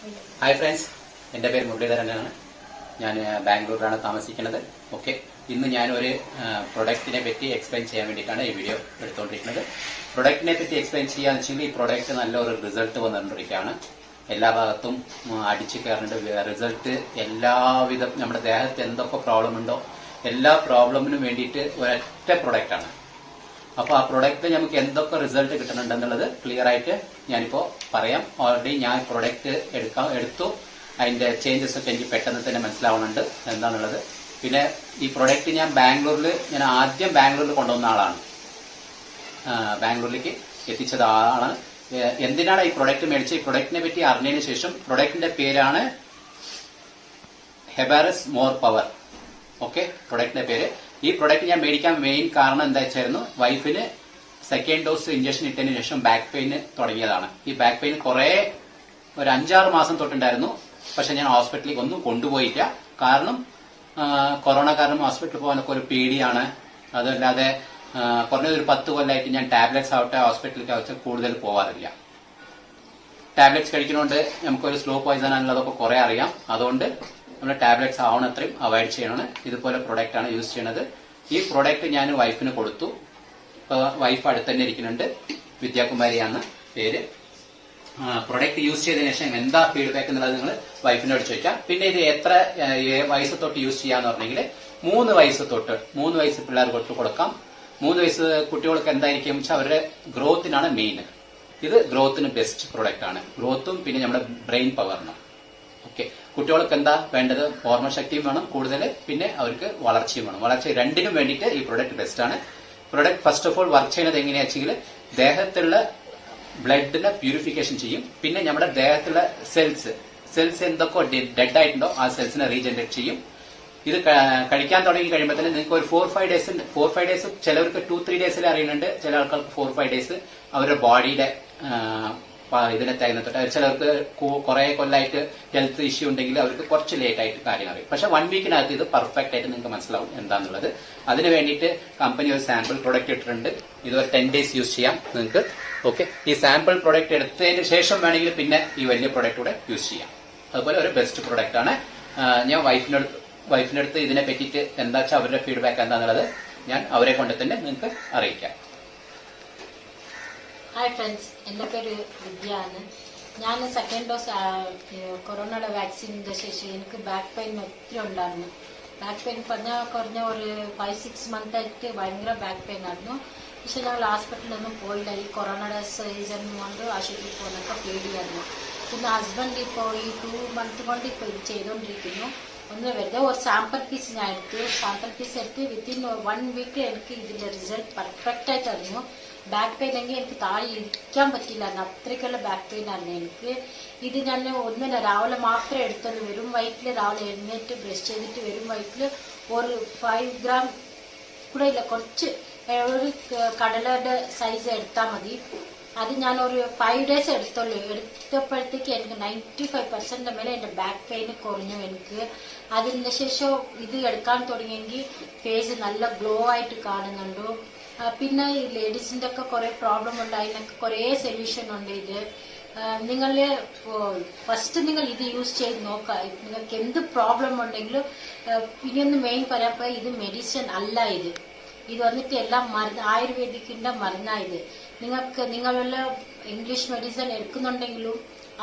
Hi friends, എൻ്റെ പേര് മുരളീധരനാണ്. ഞാൻ ബാംഗ്ലൂരിലാണ് താമസിക്കുന്നത്. ഓക്കെ, ഇന്ന് ഞാനൊരു പ്രൊഡക്റ്റിനെ പറ്റി എക്സ്പ്ലെയിൻ ചെയ്യാൻ വേണ്ടിയിട്ടാണ് ഈ വീഡിയോ എടുത്തുകൊണ്ടിരിക്കുന്നത്. പ്രൊഡക്റ്റിനെ പറ്റി എക്സ്പ്ലെയിൻ ചെയ്യാന്ന് വെച്ചെങ്കിൽ ഈ പ്രൊഡക്റ്റ് നല്ലൊരു റിസൾട്ട് വന്നുകൊണ്ടിരിക്കുകയാണ്. എല്ലാ ഭാഗത്തും അടിച്ചു കയറേണ്ട റിസൾട്ട്, എല്ലാവിധ നമ്മുടെ ദേഹത്ത് എന്തൊക്കെ പ്രോബ്ലം ഉണ്ടോ എല്ലാ പ്രോബ്ലമിനും വേണ്ടിയിട്ട് ഒരൊറ്റ പ്രൊഡക്റ്റാണ്. അപ്പോൾ ആ പ്രൊഡക്റ്റ് നമുക്ക് എന്തൊക്കെ റിസൾട്ട് കിട്ടുന്നുണ്ടെന്നുള്ളത് ക്ലിയർ ആയിട്ട് ഞാനിപ്പോൾ പറയാം. ഓൾറെഡി ഞാൻ പ്രൊഡക്റ്റ് എടുത്തു, അതിന്റെ ചേഞ്ചസ് ഒക്കെ എനിക്ക് പെട്ടെന്ന് തന്നെ മനസ്സിലാവുന്നുണ്ട് എന്താണെന്നുള്ളത്. പിന്നെ ഈ പ്രൊഡക്റ്റ് ഞാൻ ആദ്യം ബാംഗ്ലൂരിൽ കൊണ്ടുവന്ന ആളാണ്, ബാംഗ്ലൂരിലേക്ക് എത്തിച്ചത് ആളാണ്. എന്തിനാണ് ഈ പ്രൊഡക്റ്റ് മേടിച്ചത്? ഈ പ്രൊഡക്റ്റിനെ പറ്റി അറിഞ്ഞതിന് ശേഷം പ്രൊഡക്റ്റിന്റെ പേരാണ് ഹെബാറസ് മോർ പവർ. ഓക്കെ, പ്രൊഡക്റ്റിന്റെ പേര്. ഈ പ്രൊഡക്റ്റ് ഞാൻ മേടിക്കാൻ മെയിൻ കാരണം എന്താ വെച്ചായിരുന്നു, വൈഫിന് സെക്കൻഡ് ഡോസ് ഇഞ്ചക്ഷൻ ഇട്ടതിന് ശേഷം ബാക്ക് പെയിന് തുടങ്ങിയതാണ്. ഈ ബാക്ക് പെയിൻ ഒരു 5-6 മാസം തൊട്ടുണ്ടായിരുന്നു. പക്ഷെ ഞാൻ ഹോസ്പിറ്റലിലേക്ക് ഒന്നും കൊണ്ടുപോയില്ല. കാരണം കൊറോണ കാരണം ഹോസ്പിറ്റലിൽ പോകാനൊക്കെ ഒരു പേടിയാണ്. അതല്ലാതെ കുറഞ്ഞതൊരു 10 കൊല്ലമായിട്ട് ഞാൻ ടാബ്ലറ്റ്സ് ആവട്ടെ ഹോസ്പിറ്റലിലേക്ക് ആവട്ടെ കൂടുതൽ പോവാറില്ല. ടാബ്ലറ്റ്സ് കഴിക്കുന്നതുകൊണ്ട് നമുക്കൊരു സ്ലോ പോയിസൺ ആണുള്ളതൊക്കെ കുറെ അറിയാം. അതുകൊണ്ട് നമ്മൾ ടാബ്ലറ്റ്സ് ആവണത്രയും അവോയ്ഡ് ചെയ്യണം. ഇതുപോലെ പ്രൊഡക്റ്റ് ആണ് യൂസ് ചെയ്യുന്നത്. ഈ പ്രൊഡക്റ്റ് ഞാൻ വൈഫിന് കൊടുത്തു. വൈഫ് അടുത്ത് തന്നെ ഇരിക്കുന്നുണ്ട്, വിദ്യാകുമാരിയാണ് പേര്. പ്രൊഡക്റ്റ് യൂസ് ചെയ്തതിനു ശേഷം എന്താ ഫീഡ്ബാക്ക് എന്നുള്ളത് നിങ്ങൾ വൈഫിനോട് ചോദിക്കാം. പിന്നെ ഇത് എത്ര വയസ്സ് തൊട്ട് യൂസ് ചെയ്യാന്ന് പറഞ്ഞെങ്കിൽ 3 വയസ്സ് പിള്ളേർക്ക് കൊടുക്കാം. 3 വയസ്സ് കുട്ടികൾക്ക് എന്തായിരിക്കും വെച്ചാൽ അവരുടെ ഗ്രോത്തിനാണ് മെയിൻ. ഇത് ഗ്രോത്തിന് ബെസ്റ്റ് പ്രൊഡക്റ്റ് ആണ്. ഗ്രോത്തും പിന്നെ നമ്മുടെ ബ്രെയിൻ പവറിനും. ഓക്കെ, കുട്ടികൾക്ക് എന്താ വേണ്ടത്? ഓർമ്മ ശക്തിയും വേണം കൂടുതൽ, പിന്നെ അവർക്ക് വളർച്ചയും വേണം. വളർച്ച രണ്ടിനും വേണ്ടിയിട്ട് ഈ പ്രൊഡക്റ്റ് ബെസ്റ്റ് ആണ്. Product first of all work ചെയ്യുന്നത് എങ്ങനെയാണെന്ന് വെച്ചാൽ ദേഹത്തുള്ള ബ്ലഡിനെ പ്യൂരിഫിക്കേഷൻ ചെയ്യും. പിന്നെ നമ്മുടെ ദേഹത്തുള്ള സെൽസ് എന്തൊക്കെ ഡെഡ് ആയിട്ടുണ്ടോ ആ സെൽസിനെ റീജനറേറ്റ് ചെയ്യും. ഇത് കഴിക്കാൻ തുടങ്ങി കഴിയുമ്പോൾ തന്നെ നിങ്ങൾക്ക് ഒരു 4-5 ഡേയ്സ് ചിലവർക്ക് 2-3 ഡേയ്സിൽ അറിയുന്നുണ്ട്. ചില ആൾക്കാർക്ക് 4-5 ഡേയ്സ് അവരുടെ ബോഡിയുടെ ഇതിനെ തരുന്നിട്ട്. ചിലർക്ക് കുറെ കൊല്ലമായിട്ട് ഹെൽത്ത് ഇഷ്യൂ ഉണ്ടെങ്കിൽ അവർക്ക് കുറച്ച് ലേറ്റ് ആയിട്ട് കാര്യം അറിയും. പക്ഷെ 1 വീക്കിനകത്ത് ഇത് പെർഫെക്റ്റ് ആയിട്ട് നിങ്ങൾക്ക് മനസ്സിലാവും എന്താന്നുള്ളത്. അതിന് വേണ്ടിയിട്ട് കമ്പനി ഒരു സാമ്പിൾ പ്രൊഡക്റ്റ് ഇട്ടിട്ടുണ്ട്. ഇതൊരു 10 ഡേയ്സ് യൂസ് ചെയ്യാം നിങ്ങൾക്ക്. ഓക്കെ, ഈ സാമ്പിൾ പ്രൊഡക്റ്റ് എടുത്തതിന് ശേഷം വേണമെങ്കിൽ പിന്നെ ഈ വലിയ പ്രൊഡക്റ്റ് കൂടെ യൂസ് ചെയ്യാം. അതുപോലെ ഒരു ബെസ്റ്റ് പ്രൊഡക്റ്റ് ആണ്. ഞാൻ വൈഫിനടുത്ത് ഇതിനെ പറ്റിയിട്ട് എന്താ വെച്ചാൽ അവരുടെ ഫീഡ്ബാക്ക് എന്താന്നുള്ളത് ഞാൻ അവരെ കൊണ്ട് തന്നെ നിങ്ങൾക്ക് അറിയിക്കാം. ഹായ് ഫ്രണ്ട്സ്, എൻ്റെ പേര് വിദ്യയാണ്. ഞാൻ സെക്കൻഡ് ഡോസ് കൊറോണയുടെ വാക്സിനിൻ്റെ ശേഷം എനിക്ക് ബാക്ക് പെയിൻ ഒത്തിരി ഉണ്ടായിരുന്നു. ബാക്ക് പെയിൻ കുറഞ്ഞ ഒരു 5-6 മന്തായിട്ട് ഭയങ്കര ബാക്ക് പെയിൻ ആയിരുന്നു. പക്ഷെ ഞങ്ങൾ ഹോസ്പിറ്റലിലൊന്നും പോയില്ല. ഈ കൊറോണയുടെ സീസൺ കൊണ്ട് ആശുപത്രിയിൽ പോകുന്നൊക്കെ പേടിയായിരുന്നു. പിന്നെ ഹസ്ബൻഡ് ഇപ്പോൾ ഈ 2 മന്ത് കൊണ്ട് ഇപ്പോൾ ഇത് ചെയ്തുകൊണ്ടിരിക്കുന്നു. ഒന്ന് വെറുതെ ഒരു സാമ്പിൾ പീസ് ഞാൻ എടുത്ത് വിത്തിൻ 1 വീക്ക് എനിക്ക് ഇതിന്റെ റിസൾട്ട് പെർഫെക്റ്റ് ആയിട്ട് അറിഞ്ഞു. ബാക്ക് പെയിൻ എങ്കിൽ എനിക്ക് താഴെ ഇരിക്കാൻ പറ്റില്ലായിരുന്നു, അത്രയ്ക്കുള്ള ബാക്ക് പെയിൻ ആയിരുന്നു എനിക്ക്. ഇത് ഞാൻ ഒന്നില്ല, രാവിലെ മാത്രമേ എടുത്തുള്ളൂ. വെറും വയറ്റിൽ രാവിലെ എഴുന്നേറ്റ് ബ്രഷ് ചെയ്തിട്ട് വെറും വയറ്റിൽ ഒരു 5 ഗ്രാം കൂടെ ഇല്ല, കുറച്ച് ഒരു കടലയുടെ സൈസ് എടുത്താൽ മതി. അത് ഞാൻ ഒരു 5 ഡേയ്സ് എടുത്തുള്ളൂ. എടുത്തപ്പോഴത്തേക്ക് എനിക്ക് 95% മേലെ എൻ്റെ ബാക്ക് പെയിൻ കുറഞ്ഞു എനിക്ക്. അതിന് ശേഷം ഇത് എടുക്കാൻ തുടങ്ങിയെങ്കിൽ ഫേസ് നല്ല ഗ്ലോ ആയിട്ട് കാണുന്നുണ്ട്. പിന്നെ ഈ ലേഡീസിന്റെ ഒക്കെ കുറെ പ്രോബ്ലം ഉണ്ട്, അതിനൊക്കെ കുറെ സൊല്യൂഷൻ ഉണ്ട്. ഇത് ഫസ്റ്റ് നിങ്ങൾ ഇത് യൂസ് ചെയ്ത് നോക്കുക. നിങ്ങൾക്ക് എന്ത് പ്രോബ്ലം ഉണ്ടെങ്കിലും ഇനിയൊന്ന് മെയിൻ പറയാൻ, ഇത് മെഡിസിൻ അല്ല. ഇത് വന്നിട്ട് എല്ലാം മരുന്ന്, ആയുർവേദിക്കിന്റെ മരുന്നായത്. നിങ്ങളുള്ള ഇംഗ്ലീഷ് മെഡിസിൻ എടുക്കുന്നുണ്ടെങ്കിലും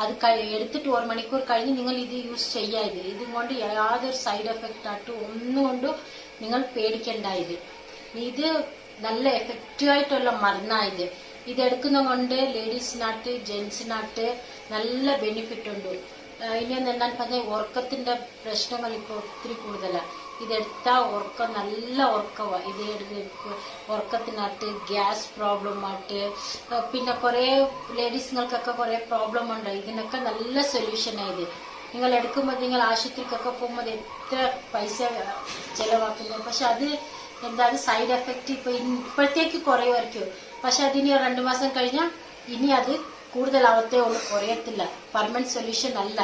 അത് എടുത്തിട്ട് 1 മണിക്കൂർ കഴിഞ്ഞ് നിങ്ങൾ ഇത് യൂസ് ചെയ്യാത്. ഇതുകൊണ്ട് യാതൊരു സൈഡ് എഫക്റ്റ് ആയിട്ട് ഒന്നുകൊണ്ടും നിങ്ങൾ പേടിക്കേണ്ട. ഇത് നല്ല എഫക്റ്റീവ് ആയിട്ടുള്ള മരുന്നായത്. ഇത് എടുക്കുന്നത് കൊണ്ട് ലേഡീസിനായിട്ട് ജെന്റ്സിനായിട്ട് നല്ല ബെനിഫിറ്റ് ഉണ്ട്. ഇനിയൊന്നും എന്താ പറഞ്ഞാൽ ഉറക്കത്തിന്റെ പ്രശ്നങ്ങൾ ഇപ്പോൾ ഒത്തിരി കൂടുതലാണ്. ഇതെടുത്താൽ നല്ല ഉറക്കമാണ്. ഇത് ഉറക്കത്തിനകത്ത് ഗ്യാസ് പ്രോബ്ലം ആയിട്ട് പിന്നെ കുറെ ലേഡീസുകൾക്കൊക്കെ കുറെ പ്രോബ്ലം ഉണ്ട്. ഇതിനൊക്കെ നല്ല സൊല്യൂഷൻ ആയത്. നിങ്ങൾ എടുക്കുമ്പോൾ നിങ്ങൾ ആശുപത്രിക്കൊക്കെ പോകുമ്പോൾ എത്ര പൈസ ചെലവാക്കുന്നത്. പക്ഷെ അത് എന്താണ് സൈഡ് എഫക്റ്റ് ഇപ്പോഴത്തേക്ക് കുറയുമായിരിക്കും. പക്ഷെ അതിന് 2 മാസം കഴിഞ്ഞാൽ ഇനി അത് കൂടുതലാവത്തേ ഉള്ളൂ, കുറയത്തില്ല. പെർമനന്റ് സൊല്യൂഷൻ അല്ല.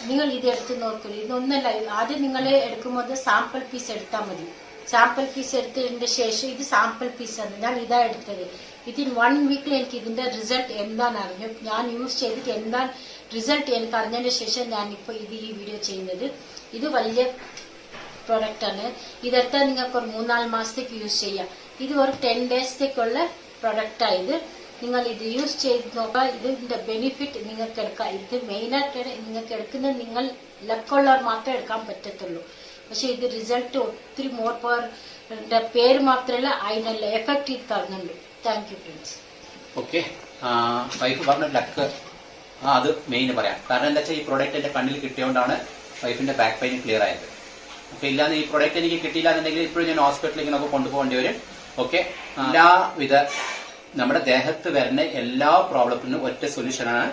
നിങ്ങൾ ഇത് എടുത്ത് നോക്കില്ല. ഇതൊന്നല്ല, ആദ്യം നിങ്ങൾ എടുക്കുമ്പോൾ സാമ്പിൾ പീസ് എടുത്താൽ മതി. സാമ്പിൾ പീസ് എടുത്തതിന്റെ ശേഷം ഇത് സാമ്പിൾ പീസാണ്, ഞാൻ ഇതാ എടുത്തത്. വിത്തിൻ 1 വീക്കിൽ എനിക്ക് ഇതിന്റെ റിസൾട്ട് എന്താണെന്ന് അറിഞ്ഞു. ഞാൻ യൂസ് ചെയ്തിട്ട് എന്താണ് റിസൾട്ട് എനിക്ക് അറിഞ്ഞതിന് ശേഷം ഞാൻ ഇപ്പോൾ ഈ വീഡിയോ ചെയ്യുന്നത്. ഇത് വലിയ പ്രോഡക്റ്റ് ആണ്. ഇതെടുത്താൽ നിങ്ങൾക്ക് ഒരു 3-4 മാസത്തേക്ക് യൂസ് ചെയ്യാം. ഇത് ഒരു 10 ഡേയ്സത്തേക്കുള്ള പ്രൊഡക്റ്റാണ് ഇത്. നിങ്ങൾ ഇത് യൂസ് ചെയ്ത് നോക്കുക. ഇതിന്റെ ബെനിഫിറ്റ് നിങ്ങൾക്ക് എടുക്കാം. ഇത് മെയിനായിട്ട് നിങ്ങൾക്ക് എടുക്കുന്നത് നിങ്ങൾ ലക്കുള്ളവർ മാത്രമേ എടുക്കാൻ പറ്റത്തുള്ളൂ. പക്ഷെ ഇത് റിസൾട്ട് ഒത്തിരി മോർ പവറിന്റെ പേര് മാത്രമല്ല അതിനുള്ള എഫക്ട് ഇത് തരുന്നുണ്ട്. Thank you friends. Okay, wife പറഞ്ഞ ലക്ക് അത് മെയിൻ പറയാം. കാരണം എന്താ വെച്ചാൽ ഈ പ്രോഡക്റ്റ് എന്റെ കണ്ണിൽ കിട്ടിയോണ്ടാണ് വൈഫിന്റെ ബാക്ക് പെയിൻ ക്ലിയർ ആയത്. ഓക്കെ, ഇല്ലാന്ന് ഈ പ്രോഡക്റ്റ് എനിക്ക് കിട്ടിയില്ല എന്നുണ്ടെങ്കിൽ ഇപ്പോഴും ഞാൻ ഹോസ്പിറ്റലിലേക്ക് നമുക്ക് കൊണ്ടുപോകേണ്ടി വരും. ഓക്കെ, എല്ലാവിധ നമ്മുടെ ദേഹത്ത് വരുന്ന എല്ലാ പ്രോബ്ലത്തിനും ഒറ്റ സൊല്യൂഷനാണ്.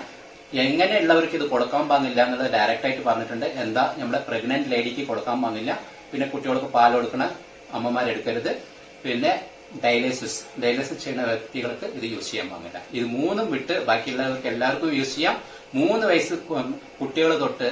എങ്ങനെയുള്ളവർക്ക് ഇത് കൊടുക്കാൻ പാടില്ല എന്നുള്ളത് ഡയറക്റ്റ് ആയിട്ട് പറഞ്ഞിട്ടുണ്ട്. എന്താ നമ്മുടെ പ്രഗ്നന്റ് ലേഡിക്ക് കൊടുക്കാൻ പാടില്ല, പിന്നെ കുട്ടികൾക്ക് പാൽ കൊടുക്കുന്ന അമ്മമാരെടുക്കരുത്, പിന്നെ ഡയാലിസിസ് ചെയ്യുന്ന വ്യക്തികൾക്ക് ഇത് യൂസ് ചെയ്യാൻ പാടില്ല. ഇത് 3 വിട്ട് ബാക്കിയുള്ളവർക്ക് എല്ലാവർക്കും യൂസ് ചെയ്യാം. 3 വയസ്സ് കുട്ടികൾ തൊട്ട്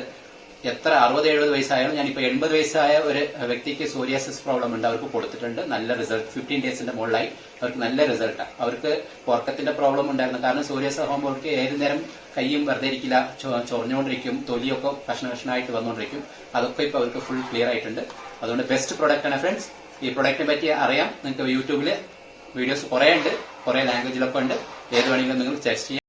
എത്ര 60-70 വയസ്സായാലും, ഞാനിപ്പോ 80 വയസ്സായ ഒരു വ്യക്തിക്ക് സോറിയാസിസ് പ്രോബ്ലം ഉണ്ട്, അവർക്ക് കൊടുത്തിട്ടുണ്ട്. നല്ല റിസൾട്ട് 15 ഡേയ്സിന്റെ മുകളിലായി അവർക്ക് നല്ല റിസൾട്ടാണ്. അവർക്ക് ഉറക്കത്തിന്റെ പ്രോബ്ലം ഉണ്ടായിരുന്നു. കാരണം സോറിയാസിസ് ആകുമ്പോൾ അവർക്ക് ഏത് നേരം കൈയും വെറുതെ ഇരിക്കില്ല, ചൊറിഞ്ഞുകൊണ്ടിരിക്കും, തൊലിയൊക്കെ കഷ്ണായിട്ട് വന്നുകൊണ്ടിരിക്കും. അതൊക്കെ ഇപ്പൊ അവർക്ക് ഫുൾ ക്ലിയർ ആയിട്ടുണ്ട്. അതുകൊണ്ട് ബെസ്റ്റ് പ്രോഡക്റ്റ് ആണ് ഫ്രണ്ട്സ്. ഈ പ്രോഡക്റ്റിനെ പറ്റി അറിയാം നിങ്ങൾക്ക് യൂട്യൂബിൽ വീഡിയോസ് കുറെ ഉണ്ട്, കുറെ ലാംഗ്വേജിലൊക്കെ ഉണ്ട്. ഏത് വേണമെങ്കിലും നിങ്ങൾ സെർച്ച് ചെയ്യാം.